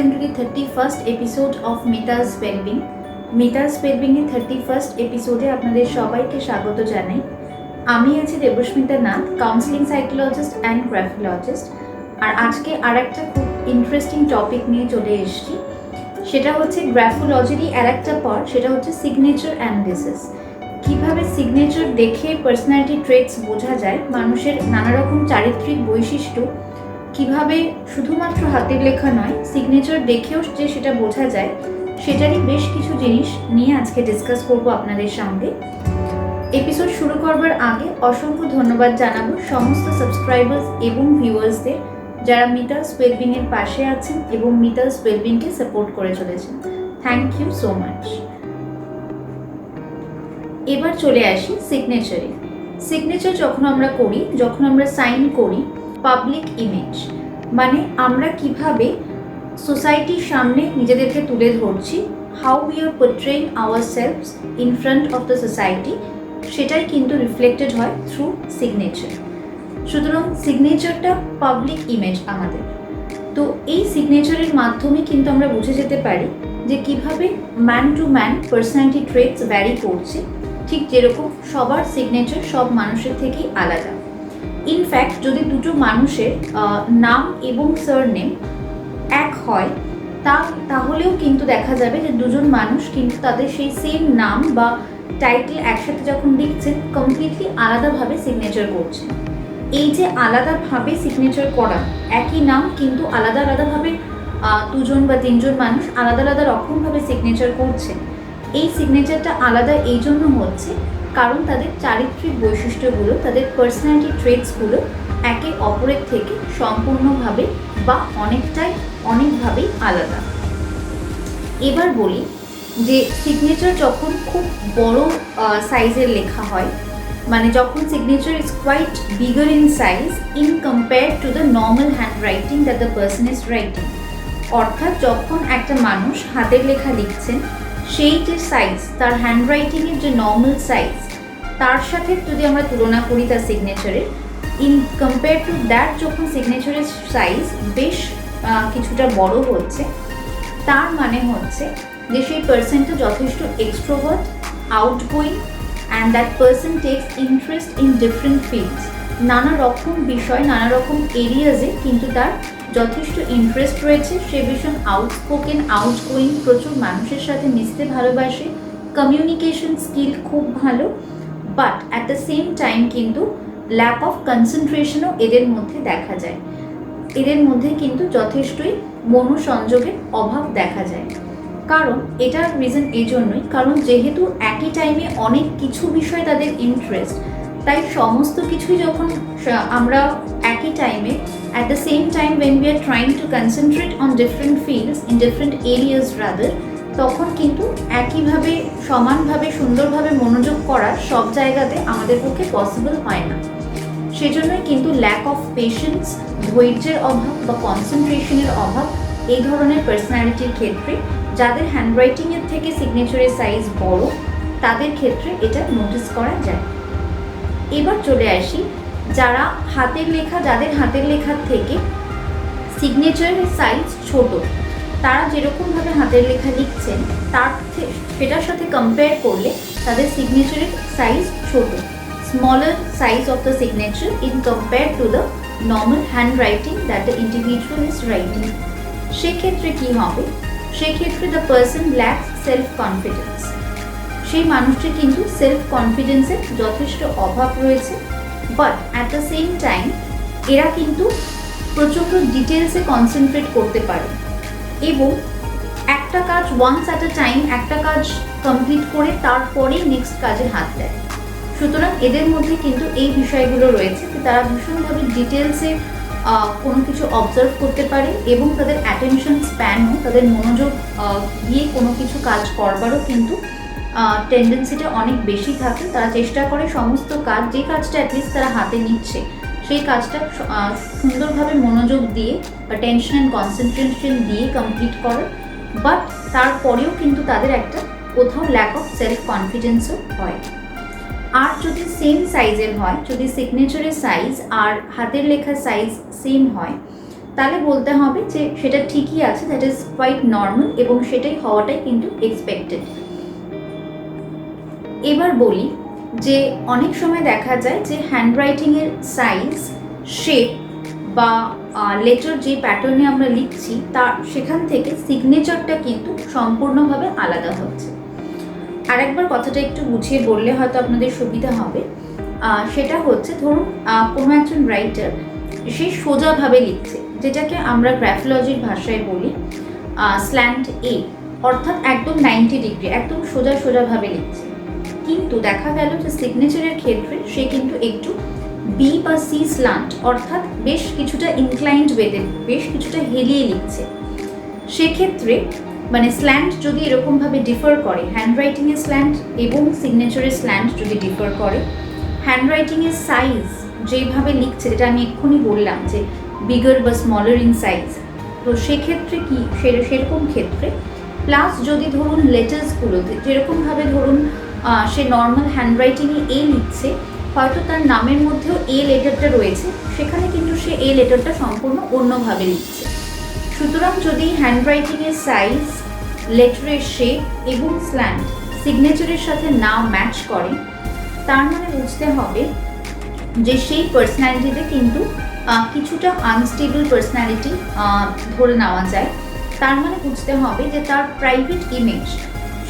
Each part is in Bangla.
welcome to the 31st episode of Mita's Wellbeing. Mita's Wellbeing এর 31st এপিসোডে আপনাদের সবাইকে স্বাগত জানাই। আমি আছি Debasmita Nath, counselling psychologist and graphologist. আর আজকে আর একটা খুব ইন্টারেস্টিং টপিক নিয়ে চলে এসেছি। সেটা হচ্ছে গ্রাফোলজিরই আর একটা পার্ট, সেটা হচ্ছে সিগনেচার অ্যানালিসিস। কীভাবে সিগনেচার দেখে পার্সোনালিটি ট্রেটস বোঝা যায়, মানুষের নানা রকম চারিত্রিক বৈশিষ্ট্য কিভাবে শুধুমাত্র হাতের লেখা নয়, সিগনেচার দেখেও যে সেটা বোঝা যায়, সেটারই বেশ কিছু জিনিস নিয়ে আজকে ডিসকাস করব আপনাদের সঙ্গে। এপিসোড শুরু করবার আগে অসংখ্য ধন্যবাদ জানাবো সমস্ত সাবস্ক্রাইবার্স এবং ভিউয়ার্সদের, যারা মিটাস ওয়েলবিংয়ের পাশে আছেন এবং মিটাস ওয়েলবিংকে সাপোর্ট করে চলেছেন। Thank you so much. এবার চলে আসি সিগনেচারে। সিগনেচার যখন আমরা সাইন করি, পাবলিক ইমেজ মানে আমরা কিভাবে সোসাইটির সামনে নিজেদেরকে তুলে ধরছি, how we are portraying ourselves in front of the society, সেটাই কিন্তু রিফ্লেক্টেড হয় থ্রু সিগনেচার। সুতরাং সিগনেচারটা পাবলিক ইমেজ আমাদের। তো এই সিগনেচারের মাধ্যমে কিন্তু আমরা বুঝে যেতে পারি যে কিভাবে man to man personality traits vary করছে, ঠিক যেরকম সবার সিগনেচার সব মানুষের থেকেই আলাদা। ইনফ্যাক্ট যদি দুটো মানুষের নাম এবং সারনেম এক হয়, তাহলেও কিন্তু দেখা যাবে যে দুজন মানুষ কিন্তু তাদের সেই সেম নাম বা টাইটেল একসাথে যখন লিখছেন, কমপ্লিটলি আলাদাভাবে সিগনেচার করছেন। এই যে আলাদাভাবে সিগনেচার করা, একই নাম কিন্তু আলাদা আলাদাভাবে দুজন বা তিনজন মানুষ আলাদা আলাদা রকমভাবে সিগনেচার করছেন। এই সিগনেচারটা আলাদা এই জন্য হচ্ছে কারণ তাদের চারিত্রিক বৈশিষ্ট্যগুলো, তাদের পার্সোনালিটি ট্রেটসগুলো একে অপরের থেকে সম্পূর্ণভাবে বা অনেকভাবেই আলাদা। এবার বলি যে সিগনেচার যখন খুব বড় সাইজের লেখা হয়, মানে যখন signature is quite bigger in size in compare to the normal handwriting that the person is writing, অর্থাৎ যখন একটা মানুষ হাতের লেখা লিখছেন, সেই যে সাইজ, তার হ্যান্ড রাইটিংয়ের যে নর্মাল সাইজ, তার সাথে যদি আমরা তুলনা করি তার সিগনেচারের, ইন কম্পেয়ার টু দ্যাট যখন সিগনেচারের সাইজ বেশ কিছুটা বড় হচ্ছে, তার মানে হচ্ছে যে সেই পার্সনটা যথেষ্ট extrovert, outgoing, and that person tax interest in different fields. নানা রকম বিষয়, নানা রকম এরিয়াজে কিন্তু তার যথেষ্ট ইন্টারেস্ট রয়েছে। সে ভীষণ আউটস্পোকেন, আউটগোয়িং, প্রচুর মানুষের সাথে মিশতে ভালোবাসে, কমিউনিকেশন স্কিল খুব ভালো, but at the same time কিন্তু ল্যাক অফ কনসেন্ট্রেশনও এদের মধ্যে দেখা যায়। এদের মধ্যে কিন্তু যথেষ্টই মনোসংযোগের অভাব দেখা যায়। কারণ এটার রিজন এই জন্যই, কারণ যেহেতু একই টাইমে অনেক কিছু বিষয় তাদের ইন্টারেস্ট, তাই সমস্ত কিছুই যখন আমরা একই টাইমে at the same time when we are trying to concentrate on different fields in different areas rather, তখন কিন্তু একইভাবে সমানভাবে সুন্দরভাবে মনোযোগ করা সব জায়গাতে আমাদের পক্ষে পসিবল হয় না। সেজন্যই কিন্তু ল্যাক অফ পেশেন্স, ধৈর্যের অভাব বা কনসেন্ট্রেশনের অভাব এই ধরনের পার্সোনালিটির ক্ষেত্রে, যাদের হ্যান্ডরাইটিংয়ের থেকে সিগনেচারের সাইজ বড়, তাদের ক্ষেত্রে এটা নোটিস করা যায়। এবার চলে আসি যাদের হাতের লেখার থেকে সিগনেচারের সাইজ ছোট, তারা যেরকমভাবে হাতের লেখা লিখছেন সেটার সাথে কম্পেয়ার করলে তাদের সিগনেচারের সাইজ ছোট, smaller size of the signature in compare to the normal handwriting that the individual is writing. সেক্ষেত্রে কী হবে? সেক্ষেত্রে the person lakhs self confidence. সেই মানুষটির কিন্তু সেলফ কনফিডেন্সের যথেষ্ট অভাব রয়েছে, but at the same time এরা কিন্তু প্রচণ্ড ডিটেলসে কনসেন্ট্রেট করতে পারে এবং একটা কাজ ওয়ান্স অ্যাট আ টাইম, একটা কাজ কমপ্লিট করে তারপরেই নেক্সট কাজে হাত দেয়। সুতরাং এদের মধ্যে কিন্তু এই বিষয়গুলো রয়েছে যে তারা ভীষণভাবে ডিটেলসে কোনো কিছু অবজার্ভ করতে পারে এবং তাদের অ্যাটেনশন স্প্যানও, তাদের মনোযোগ দিয়ে কোনো কিছু কাজ করবারও কিন্তু টেন্ডেন্সিটা অনেক বেশি থাকে। তারা চেষ্টা করে সমস্ত কাজ, যে কাজটা অ্যাটলিস্ট তারা হাতে নিচ্ছে, সেই কাজটা সুন্দরভাবে মনোযোগ দিয়ে বা টেনশন অ্যান্ড কনসেন্ট্রেশন দিয়ে কমপ্লিট করার, বাট তারপরেও কিন্তু তাদের একটা কোথাও ল্যাক অফ সেলফ কনফিডেন্সও হয়। আর যদি সেম সাইজের হয়, যদি সিগনেচারের সাইজ আর হাতের লেখার সাইজ সেম হয়, তাহলে বলতে হবে যে সেটা ঠিকই আছে, দ্যাট ইজ কোয়াইট নর্মাল এবং সেটাই হওয়াটাই কিন্তু এক্সপেক্টেড। এবার বলি যে অনেক সময় দেখা যায় যে হ্যান্ডরাইটিংয়ের সাইজ, শেপ বা লেটার যে প্যাটার্নে আমরা লিখছি তার সেখান থেকে সিগনেচারটা কিন্তু সম্পূর্ণভাবে আলাদা হচ্ছে। আরেকবার কথাটা একটু বুঝিয়ে বললে হয়তো আপনাদের সুবিধা হবে। সেটা হচ্ছে ধরুন কোনো একজন রাইটার সে সোজাভাবে লিখছে, যেটাকে আমরা গ্রাফোলজির ভাষায় বলি স্ল্যান্ট এ, অর্থাৎ একদম 90 ডিগ্রি, একদম সোজাভাবে লিখছে। কিন্তু দেখা গেল যে সিগনেচারের ক্ষেত্রে সে কিন্তু একটু বি বা সি স্ল্যান্ট, অর্থাৎ বেশ কিছুটা ইনক্লাইন্ড ওয়েতে, বেশ কিছুটা হেলিয়ে লিখছে। সেক্ষেত্রে মানে স্ল্যান্ট যদি এরকমভাবে ডিফার করে, হ্যান্ডরাইটিংয়ের স্ল্যান্ট এবং সিগনেচারের স্ল্যান্ট যদি ডিফার করে, হ্যান্ডরাইটিংয়ের সাইজ যেভাবে লিখছে, যেটা আমি এক্ষুনি বললাম যে বিগার বা স্মলার ইন সাইজ, তো সেক্ষেত্রে কি সেরকম ক্ষেত্রে প্লাস যদি ধরুন লেটার্সগুলোতে যেরকমভাবে ধরুন সে নর্মাল হ্যান্ডরাইটিংয়ে এ লিখছে, হয়তো তার নামের মধ্যেও এ লেটারটা রয়েছে, সেখানে কিন্তু সে এ লেটারটা সম্পূর্ণ অন্যভাবে লিখছে। সুতরাং যদি হ্যান্ডরাইটিংয়ের সাইজ, লেটারের শেপ এবং স্ল্যান্ট সিগনেচারের সাথে না ম্যাচ করে, তার মানে বুঝতে হবে যে সেই পার্সোনালিটিতে কিন্তু কিছুটা আনস্টেবল পার্সোনালিটি ধরে নেওয়া যায়। তার মানে বুঝতে হবে যে তার প্রাইভেট ইমেজ,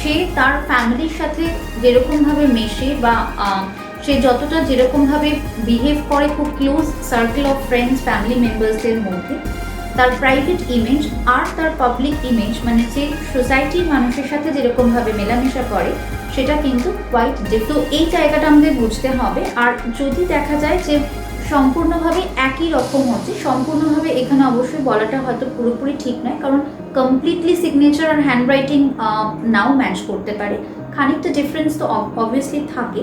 সে তার ফ্যামিলির সাথে যেরকমভাবে মেশে বা সে যতটা যেরকমভাবে বিহেভ করে খুব close circle of friends, family মেম্বার্সদের মধ্যে, তার প্রাইভেট ইমেজ আর তার পাবলিক ইমেজ মানে যে সোসাইটির মানুষের সাথে যেরকমভাবে মেলামেশা করে, সেটা কিন্তু কোয়াইট ডিফারেন্ট। তো এই জায়গাটা আমাদের বুঝতে হবে। আর যদি দেখা যায় যে সম্পূর্ণভাবে একই রকম হচ্ছে, সম্পূর্ণভাবে এখানে অবশ্যই বলাটা হয়তো পুরোপুরি ঠিক নয়, কারণ কমপ্লিটলি সিগনেচার আর হ্যান্ডরাইটিং নাও ম্যাচ করতে পারে, খানিকটা ডিফারেন্স তো অবভিয়াসলি থাকে,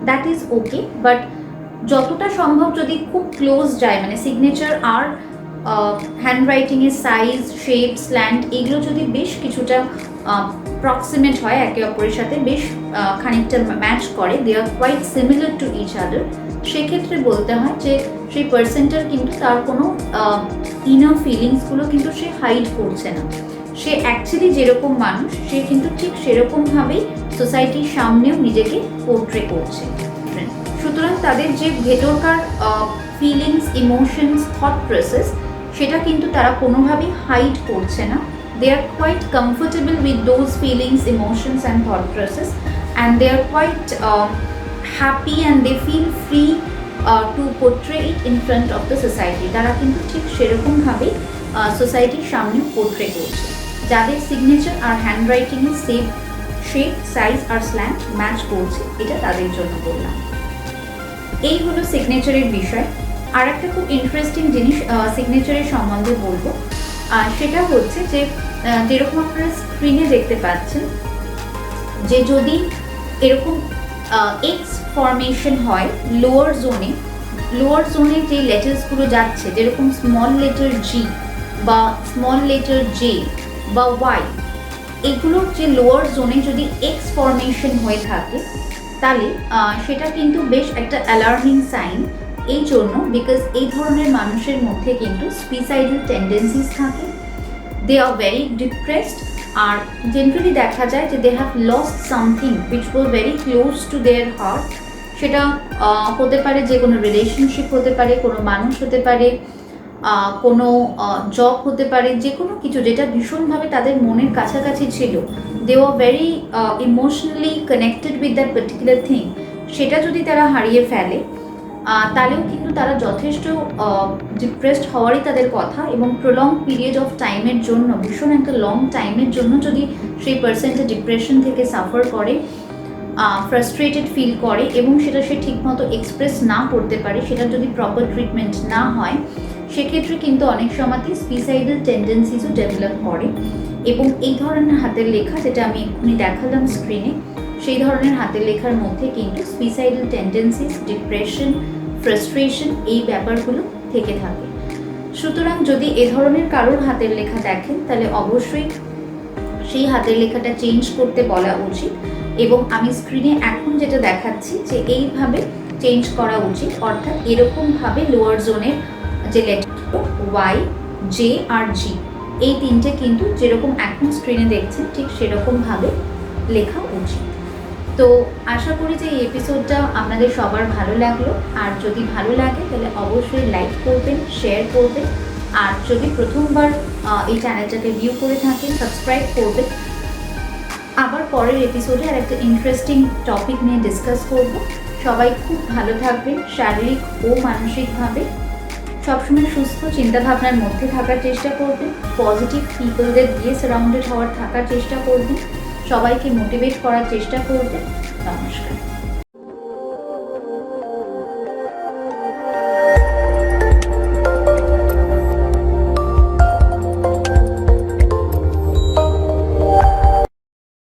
দ্যাট ইজ ওকে। বাট যতটা সম্ভব যদি খুব ক্লোজ যায়, মানে সিগনেচার আর হ্যান্ডরাইটিংয়ের সাইজ, শেপ, স্ল্যান্ট এগুলো যদি বেশ কিছুটা প্রক্সিমেট হয়, একে অপরের সাথে বেশ খানিকটা ম্যাচ করে, they are quite similar to each other, সেক্ষেত্রে বলতে হয় যে সেই পার্সনটার কিন্তু তার কোনো ইনার ফিলিংসগুলো কিন্তু সে হাইড করছে না, সে অ্যাকচুয়ালি যেরকম মানুষ সে কিন্তু ঠিক সেরকমভাবেই সোসাইটির সামনেও নিজেকে পোর্ট্রে করছে। সুতরাং তাদের যে ভেতরকার ফিলিংস, ইমোশনস, থট প্রসেস, সেটা কিন্তু তারা কোনোভাবেই হাইড করছে না। They are quite comfortable with those feelings, emotions and thought process, and they are quite happy and they feel free to portray it in front of the society. তারা কিন্তু ঠিক সেরকমভাবেই সোসাইটির সামনে পোর্ট্রে করছে, যাদের সিগনেচার আর হ্যান্ডরাইটিংয়ের শেপ, সাইজ আর স্ল্যান্ট ম্যাচ করছে, এটা তাদের জন্য বললাম। এই হলো সিগনেচারের বিষয়। আর একটা খুব ইন্টারেস্টিং জিনিস সিগনেচারের সম্বন্ধে বলবো, সেটা হচ্ছে যে যেরকম আপনারা স্ক্রিনে দেখতে পাচ্ছেন যে যদি এরকম এক্স ফরমেশন হয় লোয়ার জোনে যে লেটার্সগুলো যাচ্ছে, যেরকম স্মল লেটার জি বা স্মল লেটার জে বা ওয়াই, এগুলোর যে লোয়ার জোনে যদি এক্স ফরমেশন হয়ে থাকে, তাহলে সেটা কিন্তু বেশ একটা অ্যালার্মিং সাইন। এই জন্য বিকজ এই ধরনের মানুষের মধ্যে কিন্তু সুইসাইডাল টেন্ডেন্সিস থাকে, দে আর ভেরি ডিপ্রেসড, আর জেনারেলি দেখা যায় যে they have lost something which was very close to their heart. সেটা হতে পারে যে কোনো রিলেশনশিপ হতে পারে, কোনো মানুষ হতে পারে, কোনো জব হতে পারে, যে কোনো কিছু যেটা ভীষণভাবে তাদের মনের কাছাকাছি ছিল, they were very emotionally connected with that particular thing, সেটা যদি তারা হারিয়ে ফেলে তাহলেও কিন্তু তারা যথেষ্ট ডিপ্রেসড হওয়ারই তাদের কথা। এবং প্রলং পিরিয়ড অফ টাইমের জন্য, ভীষণ একটা লং টাইমের জন্য যদি সেই পার্সনটা ডিপ্রেশন থেকে সাফার করে, ফ্রাস্ট্রেটেড ফিল করে এবং সেটা সে ঠিকমতো এক্সপ্রেস না করতে পারে, সেটা যদি প্রপার ট্রিটমেন্ট না হয়, সেক্ষেত্রে কিন্তু অনেক সময়তেই সুইসাইডাল টেন্ডেন্সিসও ডেভেলপ করে। এবং এই ধরনের হাতের লেখা, যেটা আমি এক্ষুনি দেখালাম স্ক্রিনে, সেই ধরনের হাতের লেখার মধ্যে কিন্তু সুইসাইডাল টেন্ডেন্সিস, ডিপ্রেশন, ফ্রাস্ট্রেশন এই ব্যাপারগুলো থেকে থাকে। সুতরাং যদি এ ধরনের কারোর হাতের লেখা দেখেন, তাহলে অবশ্যই সেই হাতের লেখাটা চেঞ্জ করতে বলা উচিত। এবং আমি স্ক্রিনে এখন যেটা দেখাচ্ছি যে এইভাবে চেঞ্জ করা উচিত, অর্থাৎ এরকমভাবে লোয়ার জোনের যে লেটার ওয়াই, জে আর জি, এই তিনটে কিন্তু যেরকম এখন স্ক্রিনে দেখছেন ঠিক সেরকমভাবে লেখা উচিত। তো আশা করি যে এই এপিসোডটা আপনাদের সবার ভালো লাগলো, আর যদি ভালো লাগে তাহলে অবশ্যই লাইক করবেন, শেয়ার করবেন, আর যদি প্রথমবার এই চ্যানেলটাকে ভিউ করে থাকেন সাবস্ক্রাইব করবেন। আবার পরের এপিসোডে আর একটা ইন্টারেস্টিং টপিক নিয়ে ডিসকাস করব। সবাই খুব ভালো থাকবেন শারীরিক ও মানসিকভাবে, সবসময় সুস্থ চিন্তাভাবনার মধ্যে থাকার চেষ্টা করবেন, পজিটিভ পিপলদের দিয়ে সারাউন্ডেড থাকার চেষ্টা করবেন, সবাইকে মোটিভেট করার চেষ্টা করবেন। নমস্কার।